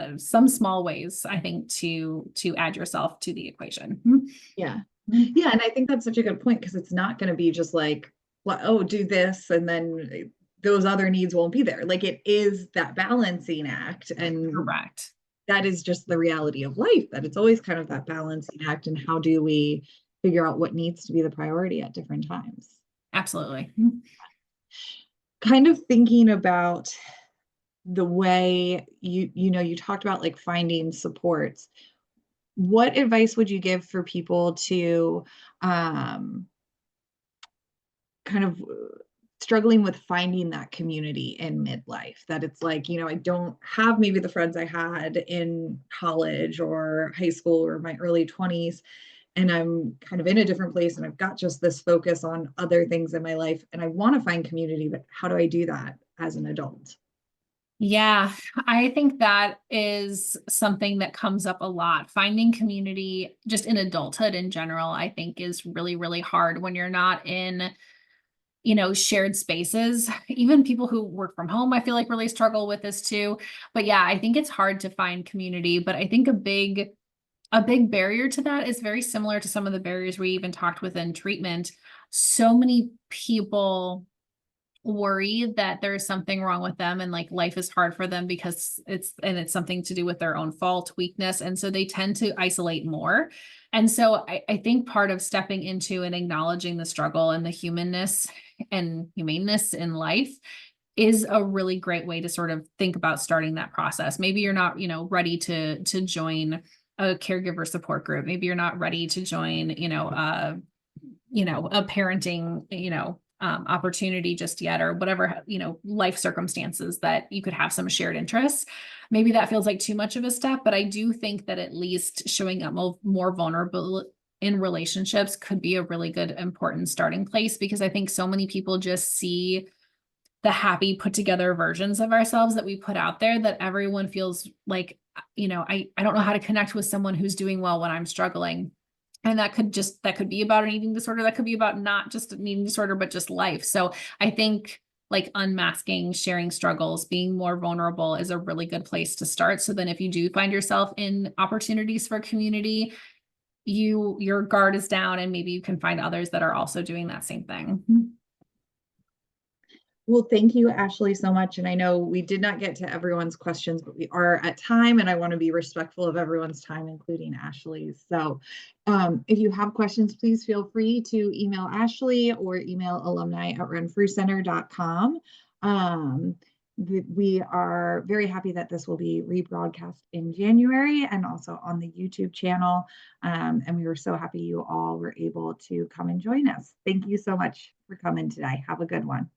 small ways, I think, to add yourself to the equation. Yeah. Yeah. And I think that's such a good point, because it's not going to be just like, well, oh, do this, and then those other needs won't be there. Like, it is that balancing act. And Correct. that is just the reality of life, that it's always kind of that balancing act. And how do we figure out what needs to be the priority at different times? Absolutely. Kind of thinking about the way you talked about like finding supports. What advice would you give for people to kind of struggling with finding that community in midlife, that it's like, I don't have maybe the friends I had in college or high school or my early 20s, and I'm kind of in a different place and I've got just this focus on other things in my life and I want to find community, but how do I do that as an adult? Yeah, I think that is something that comes up a lot. Finding community just in adulthood in general, I think is really, really hard when you're not in, shared spaces. Even people who work from home, I feel like really struggle with this too. But yeah, I think it's hard to find community, but I think a big barrier to that is very similar to some of the barriers we even talked within treatment. So many people worry that there's something wrong with them and like life is hard for them because it's something to do with their own fault, weakness. And so they tend to isolate more. And so I think part of stepping into and acknowledging the struggle and the humanness and humaneness in life is a really great way to sort of think about starting that process. Maybe you're not, ready to join a caregiver support group. Maybe you're not ready to join, a parenting, opportunity just yet, or whatever, life circumstances that you could have some shared interests. Maybe that feels like too much of a step, but I do think that at least showing up more vulnerable in relationships could be a really good, important starting place, because I think so many people just see the happy put together versions of ourselves that we put out there, that everyone feels like, I don't know how to connect with someone who's doing well when I'm struggling. And that could be about an eating disorder. That could be about not just an eating disorder, but just life. So I think like unmasking, sharing struggles, being more vulnerable is a really good place to start. So then if you do find yourself in opportunities for community, your guard is down and maybe you can find others that are also doing that same thing. Well, thank you, Ashley, so much. And I know we did not get to everyone's questions, but we are at time, and I want to be respectful of everyone's time, including Ashley's. So if you have questions, please feel free to email Ashley or email alumni@renfrewcenter.com. We are very happy that this will be rebroadcast in January and also on the YouTube channel. And we were so happy you all were able to come and join us. Thank you so much for coming today. Have a good one.